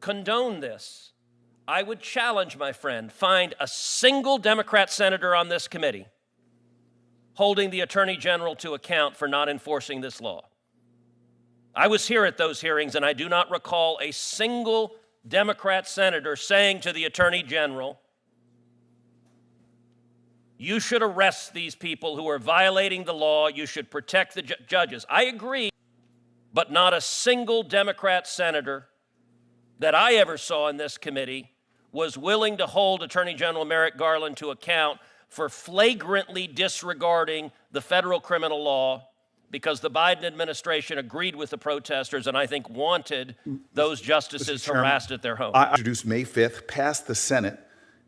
condone this, I would challenge, my friend, find a single Democrat senator on this committee holding the Attorney General to account for not enforcing this law. I was here at those hearings, and I do not recall a single Democrat senator saying to the Attorney General, you should arrest these people who are violating the law, you should protect the judges. I agree, but not a single Democrat senator that I ever saw in this committee was willing to hold Attorney General Merrick Garland to account for flagrantly disregarding the federal criminal law because the Biden administration agreed with the protesters and I think wanted those justices harassed at their home. I introduced May 5th, passed the Senate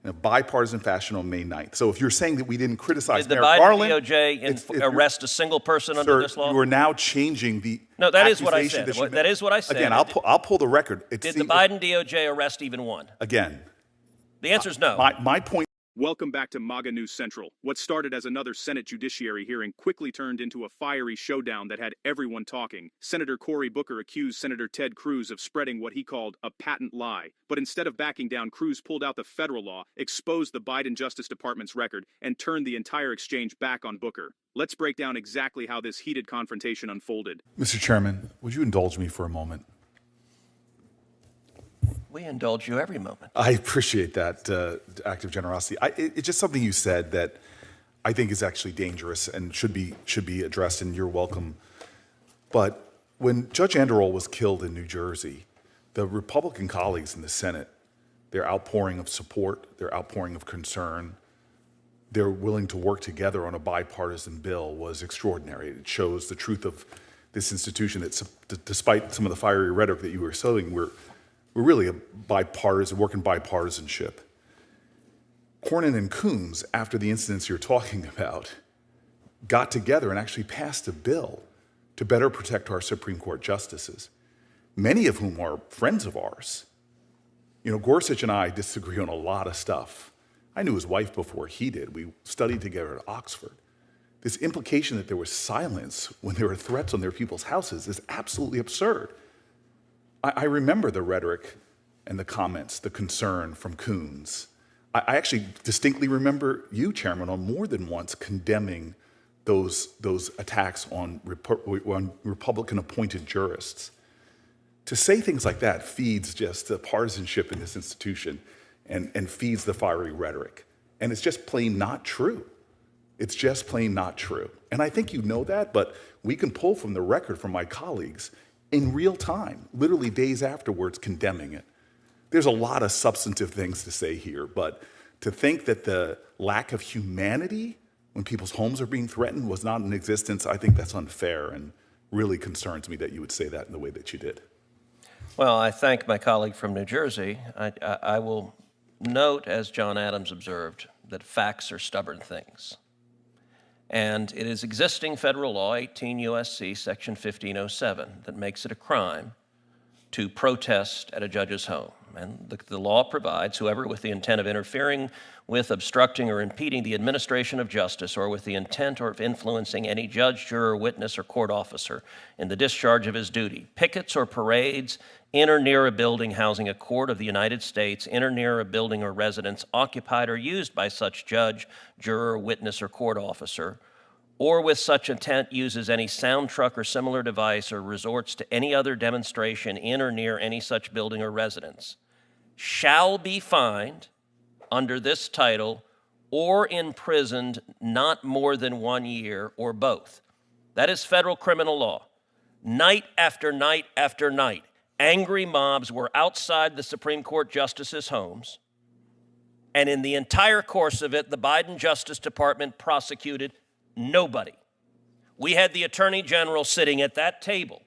in a bipartisan fashion on May 9th. So if you're saying that we didn't criticize Did the Merrick Garland, DOJ arrest a single person under this law? You are now changing the No, that is what I said. That is what I said. Again, I'll pull the record. Did the Biden DOJ arrest even one? Again. The answer is no. My point. Welcome back to MAGA News Central. What started as another Senate Judiciary hearing quickly turned into a fiery showdown that had everyone talking. Senator Cory Booker accused Senator Ted Cruz of spreading what he called a patent lie. But instead of backing down, Cruz pulled out the federal law, exposed the Biden Justice Department's record, and turned the entire exchange back on Booker. Let's break down exactly how this heated confrontation unfolded. Mr. Chairman, would you indulge me for a moment? We indulge you every moment. I appreciate that act of generosity. It's just something you said that I think is actually dangerous and should be addressed, and you're welcome. But when Judge Anderol was killed in New Jersey, the Republican colleagues in the Senate, their outpouring of support, their outpouring of concern, they're willing to work together on a bipartisan bill was extraordinary. It shows the truth of this institution that despite some of the fiery rhetoric that you were sowing, we're really a bipartisan, working bipartisanship. Cornyn and Coons, after the incidents you're talking about, got together and actually passed a bill to better protect our Supreme Court justices, many of whom are friends of ours. You know, Gorsuch and I disagree on a lot of stuff. I knew his wife before he did. We studied together at Oxford. This implication that there was silence when there were threats on their people's houses is absolutely absurd. I remember the rhetoric and the comments, the concern from Coons. I actually distinctly remember you, Chairman, on more than once condemning those attacks on Republican-appointed jurists. To say things like that feeds just the partisanship in this institution and feeds the fiery rhetoric. And it's just plain not true. It's just plain not true. And I think you know that, but we can pull from the record from my colleagues in real time, literally days afterwards, condemning it. There's a lot of substantive things to say here, but to think that the lack of humanity when people's homes are being threatened was not in existence, I think that's unfair and really concerns me that you would say that in the way that you did. Well, I thank my colleague from New Jersey. I will note, as John Adams observed, that facts are stubborn things. And it is existing federal law, 18 U.S.C. Section 1507, that makes it a crime to protest at a judge's home. And the law provides whoever with the intent of interfering with, obstructing, or impeding the administration of justice, or with the intent or of influencing any judge, juror, witness, or court officer in the discharge of his duty, pickets or parades in or near a building housing a court of the United States, in or near a building or residence occupied or used by such judge, juror, witness, or court officer, or with such intent uses any sound truck or similar device or resorts to any other demonstration in or near any such building or residence, shall be fined under this title or imprisoned not more than 1 year or both. That is federal criminal law. Night after night after night, angry mobs were outside the Supreme Court justices' homes, and in the entire course of it, the Biden Justice Department prosecuted nobody. We had the Attorney General sitting at that table,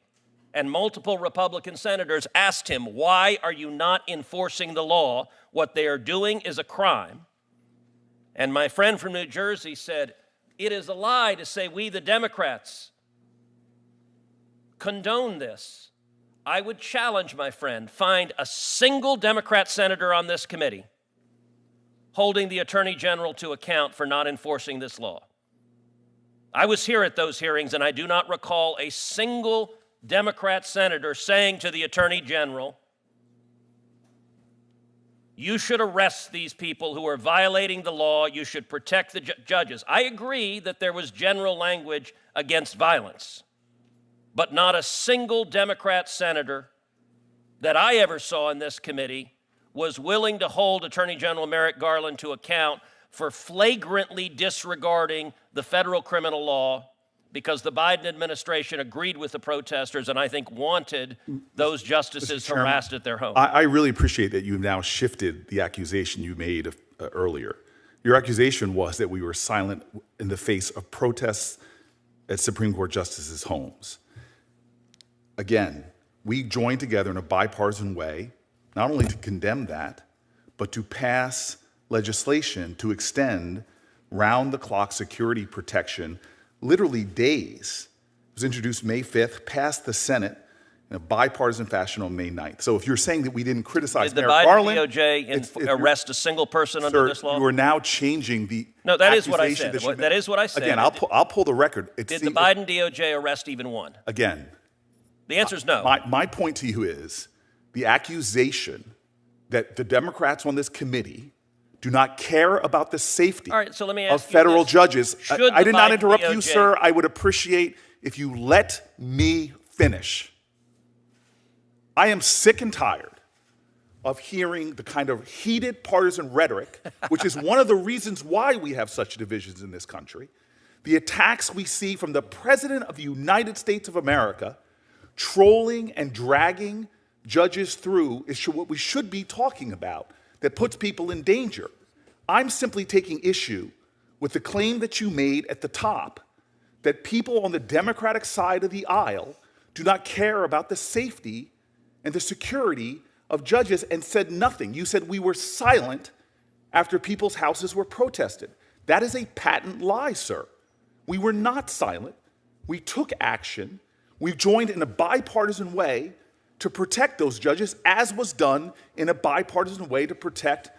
and multiple Republican senators asked him, why are you not enforcing the law? What they are doing is a crime. And my friend from New Jersey said, it is a lie to say we, the Democrats, condone this. I would challenge, my friend, find a single Democrat senator on this committee holding the Attorney General to account for not enforcing this law. I was here at those hearings, and I do not recall a single Democrat senator saying to the Attorney General, You should arrest these people who are violating the law. You should protect the judges. I agree that there was general language against violence, but not a single Democrat senator that I ever saw in this committee was willing to hold Attorney General Merrick Garland to account for flagrantly disregarding the federal criminal law because the Biden administration agreed with the protesters and I think wanted those justices harassed at their home. I really appreciate that you've now shifted the accusation you made earlier. Your accusation was that we were silent in the face of protests at Supreme Court justices' homes. Again, we joined together in a bipartisan way, not only to condemn that, but to pass legislation to extend round-the-clock security protection literally days. It was introduced May 5th, passed the Senate in a bipartisan fashion on May 9th. So if you're saying that we didn't criticize Did the Merrick Biden Garland, DOJ arrest a single person under this law? You are now changing the No, that is what I accusation said. That is what I said. Again, I'll pull the record. Did the Biden DOJ arrest even one? Again, The answer is no. my point to you is the accusation that the Democrats on this committee do not care about the safety All right, so let me ask of federal you this. judges. Should I the did not Biden interrupt you, DOJ sir. I would appreciate if you let me finish. I am sick and tired of hearing the kind of heated partisan rhetoric, which is one of the reasons why we have such divisions in this country. The attacks we see from the President of the United States of America trolling and dragging judges through is what we should be talking about that puts people in danger. I'm simply taking issue with the claim that you made at the top that people on the Democratic side of the aisle do not care about the safety and the security of judges and said nothing. You said we were silent after people's houses were protested. That is a patent lie, sir. We were not silent. We took action. We joined in a bipartisan way to protect those judges, as was done in a bipartisan way to protect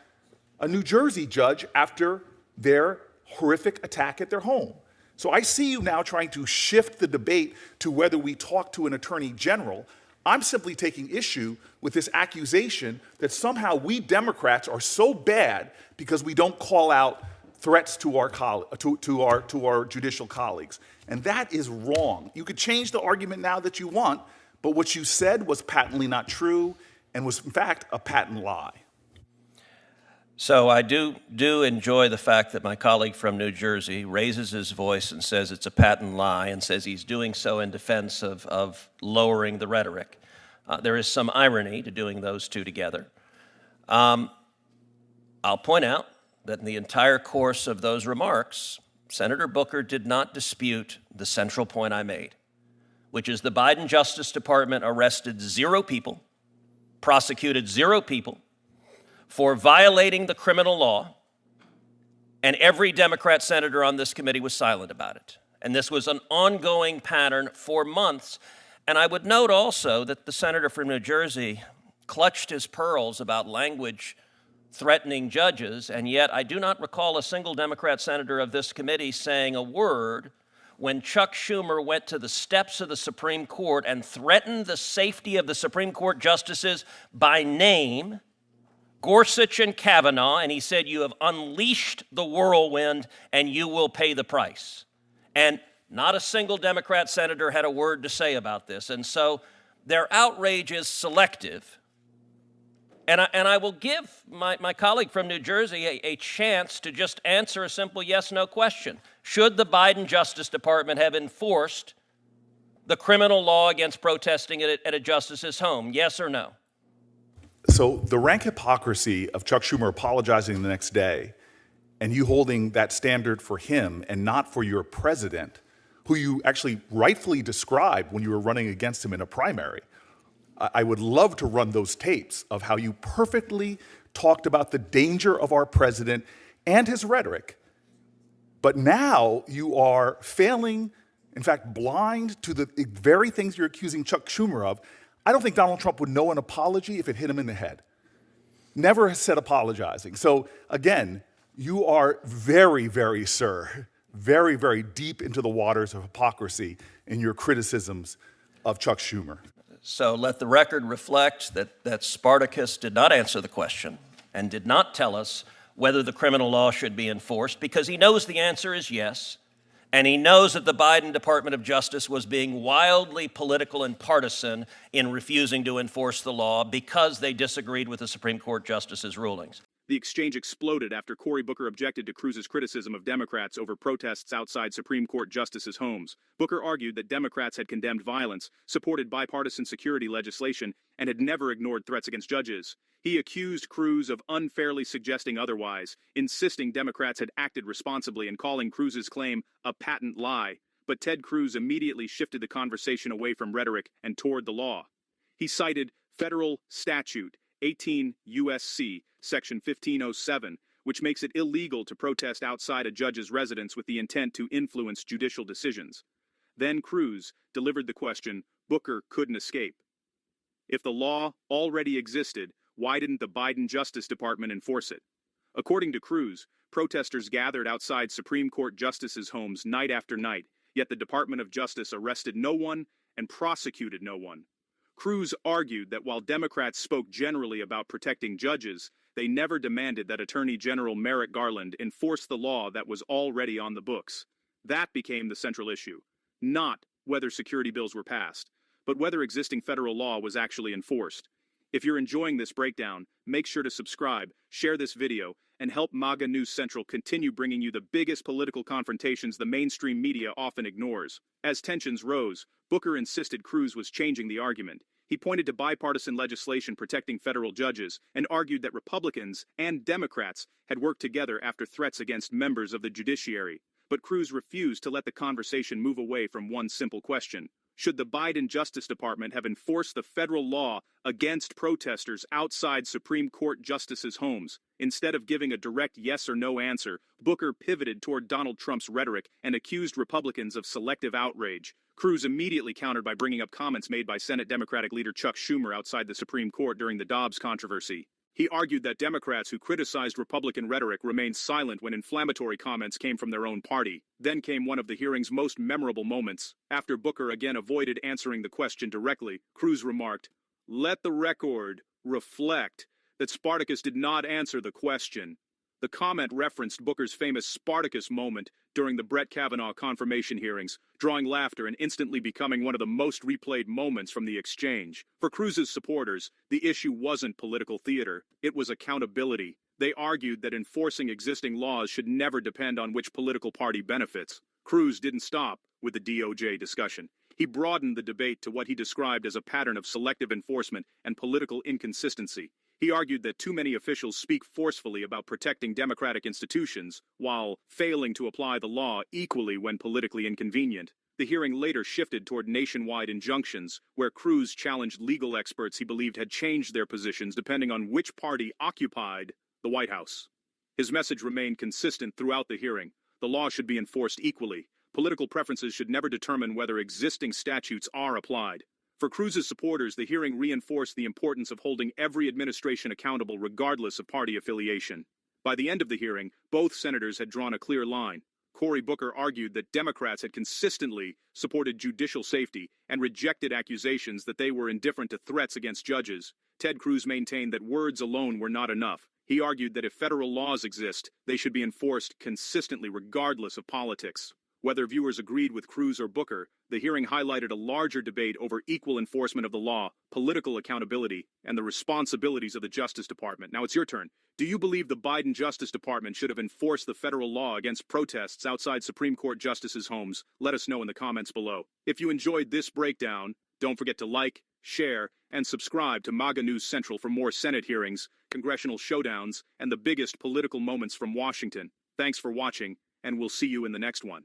a New Jersey judge after their horrific attack at their home. So I see you now trying to shift the debate to whether we talk to an attorney general. I'm simply taking issue with this accusation that somehow we Democrats are so bad because we don't call out threats to our judicial colleagues. And that is wrong. You could change the argument now that you want, but what you said was patently not true and was, in fact, a patent lie. So I do enjoy the fact that my colleague from New Jersey raises his voice and says it's a patent lie and says he's doing so in defense of lowering the rhetoric. There is some irony to doing those two together. I'll point out that in the entire course of those remarks, Senator Booker did not dispute the central point I made, which is the Biden Justice Department arrested 0 people, prosecuted 0 people for violating the criminal law, and every Democrat senator on this committee was silent about it. And this was an ongoing pattern for months. And I would note also that the senator from New Jersey clutched his pearls about language threatening judges, and yet I do not recall a single Democrat senator of this committee saying a word when Chuck Schumer went to the steps of the Supreme Court and threatened the safety of the Supreme Court justices by name, Gorsuch and Kavanaugh, and he said, "You have unleashed the whirlwind and you will pay the price." And not a single Democrat senator had a word to say about this. And so their outrage is selective. And I will give my colleague from New Jersey a chance to just answer a simple yes-no question. Should the Biden Justice Department have enforced the criminal law against protesting at a justice's home? Yes or no? So the rank hypocrisy of Chuck Schumer apologizing the next day and you holding that standard for him and not for your president, who you actually rightfully described when you were running against him in a primary. I would love to run those tapes of how you perfectly talked about the danger of our president and his rhetoric. But now you are failing, in fact, blind to the very things you're accusing Chuck Schumer of. I don't think Donald Trump would know an apology if it hit him in the head. Never has said apologizing. So again, you are very, very, sir, very, very deep into the waters of hypocrisy in your criticisms of Chuck Schumer. So let the record reflect that Spartacus did not answer the question. and did not tell us whether the criminal law should be enforced because he knows the answer is yes, and he knows that the Biden Department of Justice was being wildly political and partisan in refusing to enforce the law because they disagreed with the Supreme Court justice's rulings. The exchange exploded after Cory Booker objected to Cruz's criticism of Democrats over protests outside Supreme Court justices' homes. Booker argued that Democrats had condemned violence, supported bipartisan security legislation, and had never ignored threats against judges. He accused Cruz of unfairly suggesting otherwise, insisting Democrats had acted responsibly and calling Cruz's claim a patent lie. But Ted Cruz immediately shifted the conversation away from rhetoric and toward the law. He cited federal statute 18 U.S.C. Section 1507, which makes it illegal to protest outside a judge's residence with the intent to influence judicial decisions. Then Cruz delivered the question Booker couldn't escape. If the law already existed, why didn't the Biden Justice Department enforce it? According to Cruz, protesters gathered outside Supreme Court justices' homes night after night, yet the Department of Justice arrested no one and prosecuted no one. Cruz argued that while Democrats spoke generally about protecting judges, they never demanded that Attorney General Merrick Garland enforce the law that was already on the books. That became the central issue, not whether security bills were passed, but whether existing federal law was actually enforced. If you're enjoying this breakdown, make sure to subscribe, share this video, and help MAGA News Central continue bringing you the biggest political confrontations the mainstream media often ignores. As tensions rose, Booker insisted Cruz was changing the argument. He pointed to bipartisan legislation protecting federal judges and argued that Republicans and Democrats had worked together after threats against members of the judiciary. But Cruz refused to let the conversation move away from one simple question. Should the Biden Justice Department have enforced the federal law against protesters outside Supreme Court justices' homes? Instead of giving a direct yes or no answer, Booker pivoted toward Donald Trump's rhetoric and accused Republicans of selective outrage. Cruz immediately countered by bringing up comments made by Senate Democratic leader Chuck Schumer outside the Supreme Court during the Dobbs controversy. He argued that Democrats who criticized Republican rhetoric remained silent when inflammatory comments came from their own party. Then came one of the hearing's most memorable moments. After Booker again avoided answering the question directly, Cruz remarked, "Let the record reflect that Spartacus did not answer the question." The comment referenced Booker's famous Spartacus moment during the Brett Kavanaugh confirmation hearings, drawing laughter and instantly becoming one of the most replayed moments from the exchange. For Cruz's supporters, the issue wasn't political theater, it was accountability. They argued that enforcing existing laws should never depend on which political party benefits. Cruz didn't stop with the DOJ discussion. He broadened the debate to what he described as a pattern of selective enforcement and political inconsistency. He argued that too many officials speak forcefully about protecting democratic institutions while failing to apply the law equally when politically inconvenient. The hearing later shifted toward nationwide injunctions, where Cruz challenged legal experts he believed had changed their positions depending on which party occupied the White House. His message remained consistent throughout the hearing. The law should be enforced equally. Political preferences should never determine whether existing statutes are applied. For Cruz's supporters, the hearing reinforced the importance of holding every administration accountable regardless of party affiliation. By the end of the hearing, both senators had drawn a clear line. Cory Booker argued that Democrats had consistently supported judicial safety and rejected accusations that they were indifferent to threats against judges. Ted Cruz maintained that words alone were not enough. He argued that if federal laws exist, they should be enforced consistently regardless of politics. Whether viewers agreed with Cruz or Booker, the hearing highlighted a larger debate over equal enforcement of the law, political accountability, and the responsibilities of the Justice Department. Now it's your turn. Do you believe the Biden Justice Department should have enforced the federal law against protests outside Supreme Court justices' homes? Let us know in the comments below. If you enjoyed this breakdown, don't forget to like, share, and subscribe to MAGA News Central for more Senate hearings, congressional showdowns, and the biggest political moments from Washington. Thanks for watching, and we'll see you in the next one.